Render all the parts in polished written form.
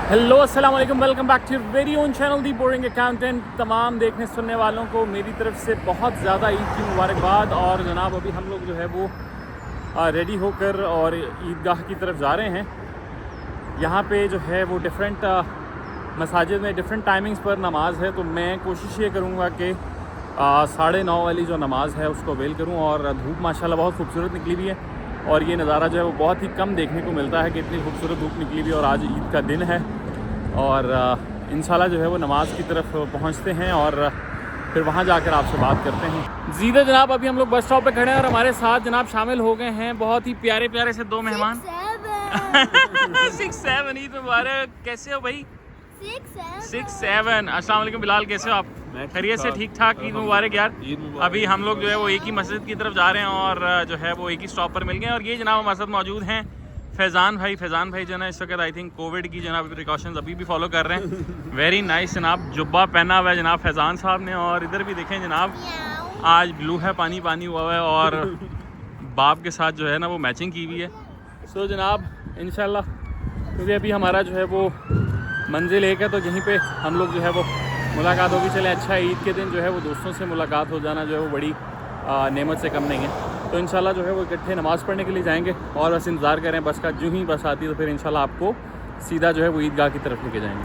Hello अस्सलाम वालेकुम, welcome back to very own channel the boring accountant. तमाम देखने सुनने वालों को मेरी तरफ से बहुत ज़्यादा ईद की मुबारकबाद। और जनाब अभी हम लोग जो है वो रेडी होकर और ईदगाह की तरफ जा रहे हैं। यहाँ पे जो है वो डिफरेंट मसाजिद में डिफरेंट टाइमिंग्स पर नमाज़ है, तो मैं कोशिश ये करूँगा कि 9:30 वाली जो नमाज़ है उसको अवेल करूँ। और धूप माशाल्लाह बहुत खूबसूरत निकली हुई है और ये नज़ारा जो है वो बहुत ही कम देखने को मिलता है कि इतनी खूबसूरत धूप निकली हुई है। और आज ईद का दिन है और इंशाल्लाह जो है वो नमाज़ की तरफ पहुंचते हैं और फिर वहां जाकर आपसे बात करते हैं। जीदा जनाब अभी हम लोग बस स्टॉप पे खड़े हैं और हमारे साथ जनाब शामिल हो गए हैं बहुत ही प्यारे प्यारे से दो मेहमान। 6-7 ईद मुबारक। कैसे हो भाई? 6-7। अस्सलाम वालेकुम बिलाल, कैसे हो आप? खैरियत से? ठीक ठाक। ईद मुबारक यार। अभी हम लोग जो है वो एक ही मस्जिद की तरफ जा रहे हैं और जो है वो एक ही स्टॉप पर मिल गए। और ये जनाब हमारे साथ मौजूद हैं फैज़ान भाई जो है इस वक्त आई थिंक कोविड की जनाब प्रिकॉशंस अभी भी फॉलो कर रहे हैं। वेरी नाइस जनाब। जुब्बा पहना हुआ है जनाब फैज़ान साहब ने। और इधर भी देखें जनाब, आज ब्लू है, पानी पानी हुआ है और बाप के साथ जो है ना वो मैचिंग की हुई है। सो जनाब इंशाल्लाह क्योंकि अभी हमारा जो है वो मंजिल एक है तो यहीं पे हम लोग जो है वो मुलाकात होगी। चले अच्छा, ईद के दिन जो है वो दोस्तों से मुलाकात हो जाना जो है वो बड़ी नेमत से कम नहीं है। तो इंशाल्लाह जो है वो इकट्ठे नमाज़ पढ़ने के लिए जाएंगे और बस इंतज़ार करें बस का। जो ही बस आती है तो फिर इंशाल्लाह आपको सीधा जो है वो ईदगाह की तरफ लेके जाएंगे।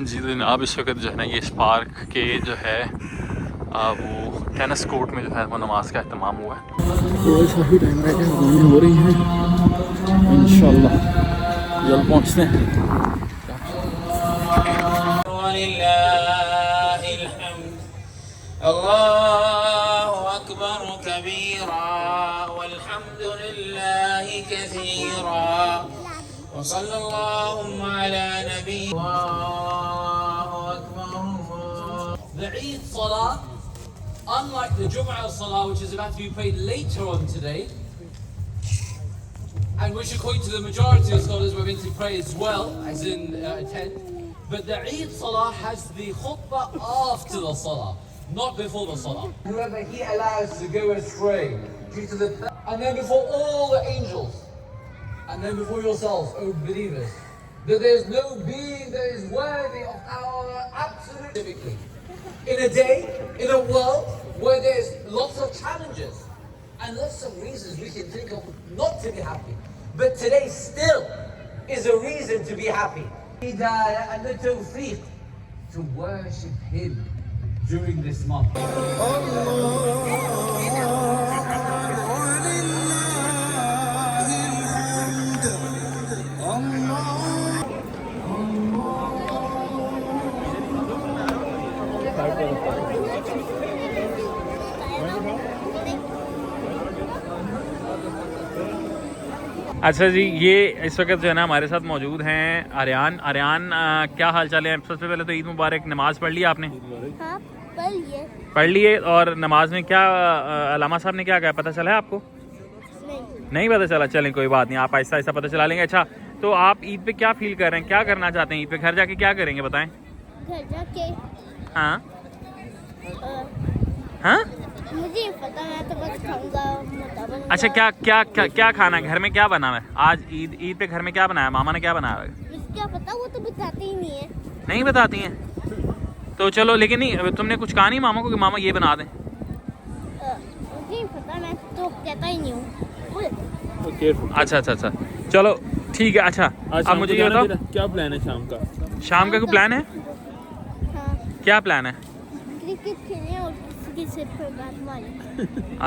जी तो जनाब इस वक्त जो है ना ये स्पार्क के जो है वो टेनिस कोर्ट में जो है वो नमाज का अहतमाम हुआ है। थोड़ा सा ही टाइम रह गया, अज़ानें हो रही हैं, इंशाल्लाह जल्द पहुँचते हैं। अल्लाहु अकबर कबीरा वल्हम्दुलिल्लाहि कसीरा व सल्लल्लाहु अला नबी। अल्लाहु Akbar. The Eid Salah, unlike the Jum'ah Salah, which is about to be prayed later on today, and which according to the majority of scholars we're going to pray as well, as in attend, but the Eid Salah has the khutbah after the Salah, not before the Salah. Whoever He allows to go astray due to the... And then before all the angels, and then before yourselves, O believers, that there's no being that is worthy of our absolute... Typically, in a day, in a world where there's lots of challenges and lots of reasons we can think of not to be happy, but today still is a reason to be happy. Hidayah and the tawfiq to worship Him during this month. अच्छा जी, ये इस वक्त जो है ना हमारे साथ मौजूद हैं आर्यान। क्या हाल चाल है? सबसे पहले तो ईद मुबारक। नमाज पढ़ ली आपने? हाँ, पढ़ लिए। और नमाज में क्या अलामा साहब ने क्या कहा, पता चला है आपको? नहीं पता चला? चलें कोई बात नहीं, आप आहिस्ता आहिस्ता पता चला लेंगे। अच्छा, तो आप ईद पे क्या फील कर रहे हैं, क्या करना चाहते हैं ईद पे? घर जाके क्या करेंगे बताएं? घर जाके हाँ हाँ मुझे पता, मैं तो बस खाऊंगा। अच्छा, क्या खाना है? घर में क्या बना है आज? ईद पे घर में क्या बनाया? मामा ने क्या बनाया है? मुझे क्या पता, वो तो बताती ही नहीं है। नहीं बताती हैं? तो चलो, लेकिन नहीं तुमने कुछ कहा नहीं मामा को कि मामा ये बना दें? मुझे नहीं पता, मैं तो कहता ही नहीं हूँ। अच्छा, चलो ठीक है। अच्छा अब मुझे ये बताओ क्या प्लान है शाम का? शाम का कोई प्लान है? हाँ, क्या प्लान है? क्रिकेट खेलने और किसी के सिर पर बैट मारने।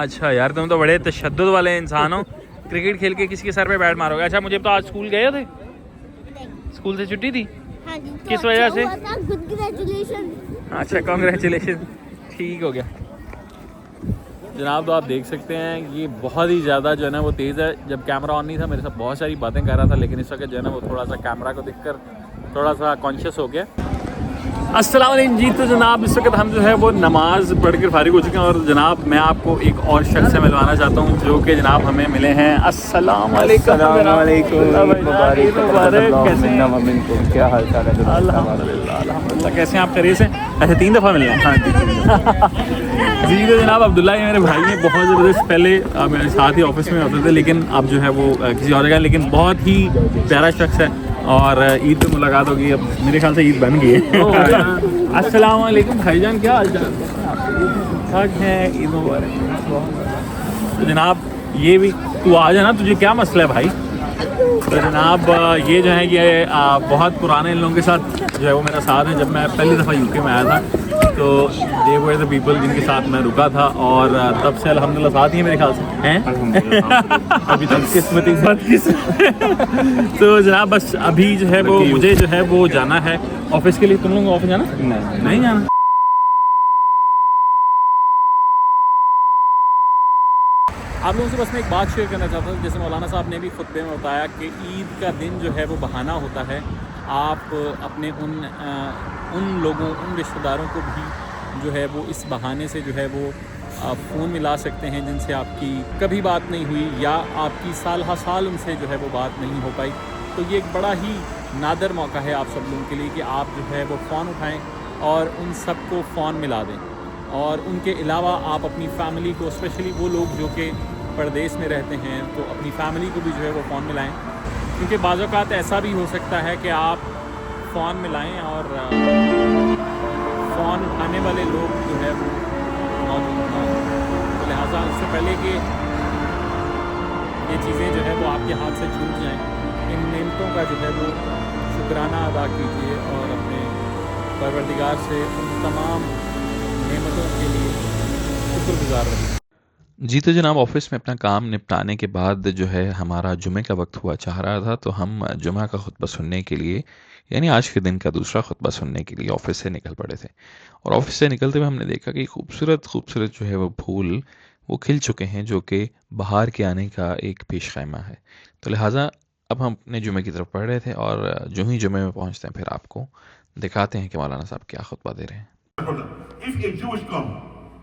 अच्छा यार, तुम तो बड़े तशद्दुद वाले इंसान हो, क्रिकेट खेल के किसी के सर पे बैट मारोगे। अच्छा मुझे तो आज स्कूल गए थे? स्कूल से छुट्टी थी? हाँ जी। किस वजह से? कांग्रेचुलेशन। अच्छा, कांग्रेचुलेशन, ठीक हो गया जनाब। तो आप देख सकते हैं ये बहुत ही ज़्यादा जो है ना वो तेज़ है। जब कैमरा ऑन नहीं था मेरे साथ बहुत सारी बातें कर रहा था, लेकिन इस वक्त जो है ना वो थोड़ा सा कैमरा को देखकर थोड़ा सा कॉन्शियस हो गया। अस्सलाम वालेकुम जी। तो जनाब इस वक्त हम जो है वो नमाज पढ़ कर फारिग हो चुके हैं और जनाब मैं आपको एक और शख्स से मिलवाना चाहता हूँ जो कि जनाब हमें मिले हैं। अस्सलाम वालेकुम। क्या हाल चाल है? अल्हम्दुलिल्लाह। कैसे हैं आप? खैरियत से? अच्छा 3 दफ़ा मिलना है। हाँ जी। तो जनाब अब्दुल्ला ये मेरे भाई हैं, बहुत ज़बरदस्त। पहले मेरे साथ ही ऑफिस में होते थे लेकिन अब जो है वो किसी और जगह, लेकिन बहुत ही प्यारा शख्स है और ईद पे मुलाकात होगी। अब मेरे ख्याल से ईद बन गई है। अस्सलाम वालेकुम भाईजान, क्या हाल चाल? ठीक है, ईद मुबारक। तो जनाब ये भी तू आ जाना, तुझे क्या मसला है भाई? तो जनाब ये जो है ये बहुत पुराने इन लोगों के साथ जो है वो मेरा साथ है। जब मैं पहली दफ़ा यूके में आया था तो दे वर द पीपल जिनके साथ मैं रुका था और तब से अल्हम्दुलिल्लाह साथ ही है मेरे ख्याल से हैं। अभी तक किस्मती तो जनाब बस अभी जो है वो मुझे जो है वो जाना है ऑफिस के लिए। तुम लोग ऑफिस जाना? नहीं जाना। आप लोगों से बस मैं एक बात शेयर करना चाहता हूँ। जैसे मौलाना साहब ने भी खुतबे में बताया कि ईद का दिन जो है वो बहाना होता है। आप अपने उन लोगों, उन रिश्तेदारों को भी जो है वो इस बहाने से जो है वो फ़ोन मिला सकते हैं जिनसे आपकी कभी बात नहीं हुई या आपकी साल हर साल उनसे जो है वो बात नहीं हो पाई। तो ये एक बड़ा ही नादर मौका है आप सब लोगों के लिए कि आप जो है वो फ़ोन उठाएं और उन सबको फ़ोन मिला दें। और उनके अलावा आप अपनी फ़ैमिली को, स्पेशली वो लोग जो कि परदेश में रहते हैं, तो अपनी फ़ैमिली को भी जो है वो फ़ोन मिलाएं। क्योंकि बाज़ औक़ात ऐसा भी हो सकता है कि आप फ़ोन मिलाएं और फ़ोन उठाने वाले लोग जो है वो मौजूद ना हो। तो लिहाजा उससे पहले कि ये चीज़ें जो है वो आपके हाथ से छूट जाएं, इन नेमतों का जो है वो शुक्राना अदा कीजिए और अपने परवरदिगार से उन तमाम नेमतों के लिए शुक्रगुज़ार रहिए। जी तो जनाब ऑफिस में अपना काम निपटाने के बाद जो है हमारा जुमे का वक्त हुआ चाह रहा था, तो हम जुमा का खुतबा सुनने के लिए, यानी आज के दिन का दूसरा खुतबा सुनने के लिए ऑफिस से निकल पड़े थे। और ऑफिस से निकलते हुए हमने देखा कि खूबसूरत खूबसूरत जो है वो फूल वो खिल चुके हैं, जो कि बाहर के आने का एक पेश खैमा है। तो लिहाजा अब हम अपने जुमे की तरफ पढ़ रहे थे और जो ही जुमे में पहुँचते हैं फिर आपको दिखाते हैं कि मौलाना साहब क्या खुतबा दे रहे हैं।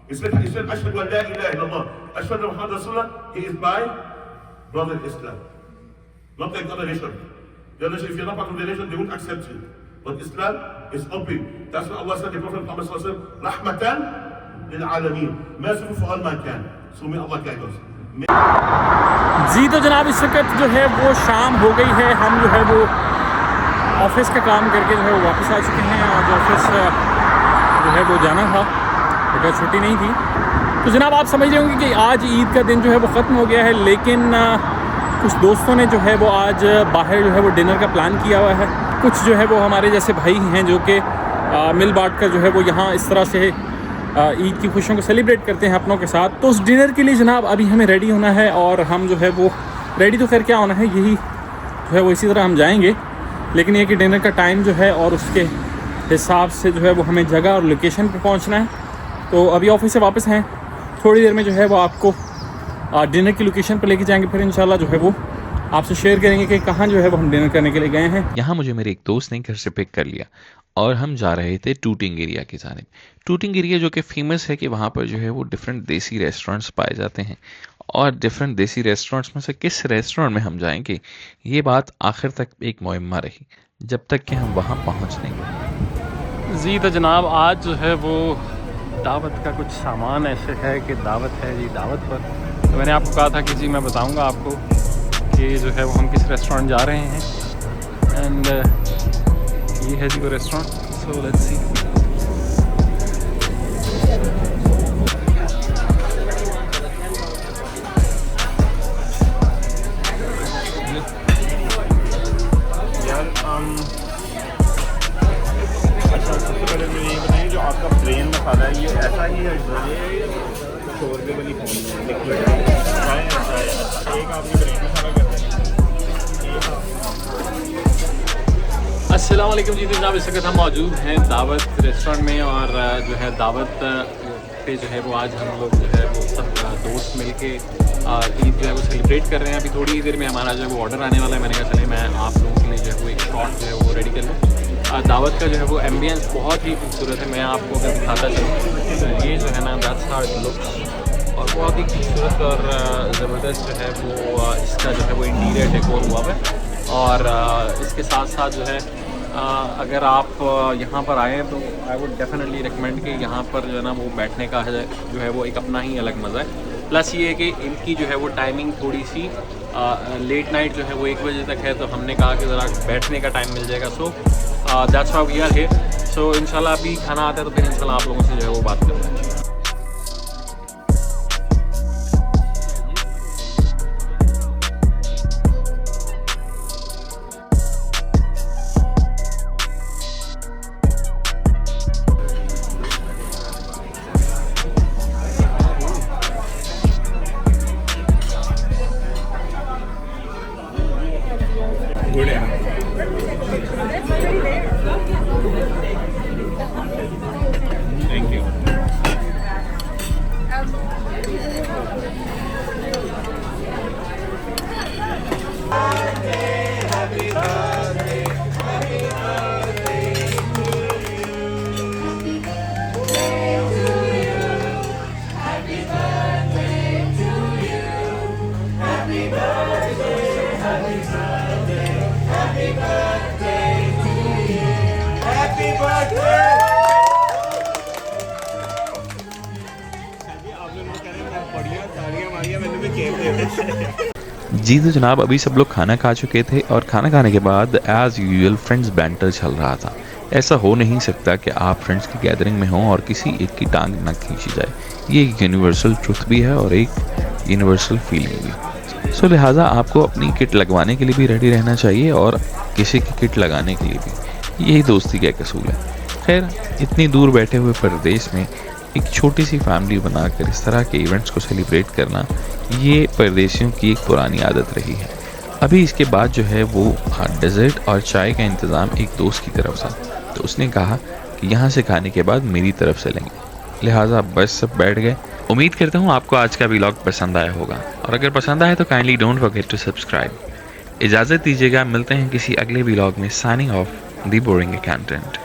He said, Ashhadu an la ilaha illallah, Ashhadu Muhammad Rasulullah, he is my brother Islam. Not like other religion. The other religion, if you're not part of the religion, they won't accept you. But Islam is open. That's what Allah said to the Prophet Muhammad sallallahu alaihi wasallam, Rahmatan lil Alameen. Merciful for all mankind. So may Allah guide us. जी तो जनाब इस वक्त जो है वो शाम हो गई है। हम जो है वो ऑफिस का काम करके जो है वो वापस आ चुके हैं। आज ऑफिस जो है वो जाना था, अगर छुट्टी नहीं थी। तो जनाब आप समझ रहे होंगे कि आज ईद का दिन जो है वो ख़त्म हो गया है, लेकिन कुछ दोस्तों ने जो है वो आज बाहर जो है वो डिनर का प्लान किया हुआ है। कुछ जो है वो हमारे जैसे भाई हैं जो कि मिल बांट कर जो है वो यहाँ इस तरह से ईद की खुशियों को सेलिब्रेट करते हैं अपनों के साथ। तो उस डिनर के लिए जनाब अभी हमें रेडी होना है और हम जो है वो रेडी तो खैर क्या होना है, यही जो है वो इसी तरह हम जाएंगे। लेकिन ये कि डिनर का टाइम जो है और उसके हिसाब से जो है वो हमें जगह और लोकेशन पर पहुँचना है। तो अभी ऑफिस से वापस हैं, थोड़ी देर में जो है वो आपको डिनर की लोकेशन पर लेके जाएंगे। फिर इंशाल्लाह जो है वो आपसे शेयर करेंगे कि कहाँ जो है वो हम डिनर करने के लिए गए हैं। यहाँ मुझे मेरे एक दोस्त ने घर से पिक कर लिया और हम जा रहे थे टूटिंग एरिया की जानिब। टूटिंग एरिया जो कि फ़ेमस है कि वहाँ पर जो है वो डिफरेंट देसी रेस्टोरेंट्स पाए जाते हैं और डिफरेंट देसी रेस्टोरेंट्स में से किस रेस्टोरेंट में हम जाएंगे, ये बात आखिर तक एक मुअम्मा रही जब तक कि हम वहाँ पहुँच नहीं गए। जी तो जनाब आज जो है वो दावत का कुछ सामान ऐसे है कि दावत है जी, दावत पर। तो मैंने आपको कहा था कि जी मैं बताऊंगा आपको कि जो है वो हम किस रेस्टोरेंट जा रहे हैं। एंड ये है जी वो रेस्टोरेंट। So let's see. अच्छा सबसे पहले मुझे ये बताइए, जो आपका प्लेन मसाला है ये ऐसा ही है, ये शोरबे वाली फॉर्म में लिक्विड है? एक आपने प्लेन मसाला कर दिया। अस्सलाम वालेकुम जी। जनाब इस वक्त हम मौजूद हैं दावत रेस्टोरेंट में और जो है दावत पे जो है वो आज हम लोग जो है वो सब दोस्त मिलके ईद जो है वो सेलिब्रेट कर रहे हैं। अभी थोड़ी देर में हमारा जो है वो ऑर्डर आने वाला है। मैंने कहा चले मैं आप लोगों के लिए जो है वो एक शॉट जो है वो रेडी कर लूँ। दावत का जो है वो एम्बियंस बहुत ही खूबसूरत है। मैं आपको अगर दिखाता चलूँ तो ये जो है ना दैट्स हाउ इट लुक्स, और बहुत ही खूबसूरत और ज़बरदस्त जो है वो इसका जो है वो इंटीरियर डेकोर हुआ है। और इसके साथ साथ जो है अगर आप यहाँ पर आएँ तो आई वुड डेफिनेटली रिकमेंड कि यहाँ पर जो है ना वो बैठने का जो है वो एक अपना ही अलग मज़ा है। प्लस ये है कि इनकी जो है वो टाइमिंग थोड़ी सी लेट नाइट जो है वो 1 बजे तक है, तो हमने कहा कि ज़रा बैठने का टाइम मिल जाएगा। So that's how we are here. So इंशाल्लाह अभी खाना आता है तो फिर इंशाल्लाह आप लोगों से जो है वो बात करते हैं। गुड है। Thank you. जी तो जनाब, अभी सब लोग खाना खा चुके थे और खाना खाने के बाद एज़ यूजुअल फ्रेंड्स बैंटर चल रहा था। ऐसा हो नहीं सकता कि आप फ्रेंड्स की गैदरिंग में हों और किसी एक की टांग ना खींची जाए। ये एक यूनिवर्सल ट्रुथ भी है और एक यूनिवर्सल फीलिंग भी। सो लिहाजा आपको अपनी किट लगवाने के लिए भी रेडी रहना चाहिए और किसी की किट लगाने के लिए भी। यही दोस्ती का कसूल है। खैर, इतनी दूर बैठे हुए परदेश में एक छोटी सी फैमिली बनाकर इस तरह के इवेंट्स को सेलिब्रेट करना, ये परदेशियों की एक पुरानी आदत रही है। अभी इसके बाद जो है वो डेजर्ट और चाय का इंतज़ाम एक दोस्त की तरफ था, तो उसने कहा कि यहाँ से खाने के बाद मेरी तरफ से लेंगे। लिहाजा बस सब बैठ गए। उम्मीद करता हूँ आपको आज का व्लॉग पसंद आया होगा, और अगर पसंद आए तो kindly don't forget to subscribe. इजाज़त दीजिएगा, मिलते हैं किसी अगले व्लॉग में। Signing off the boring accountant.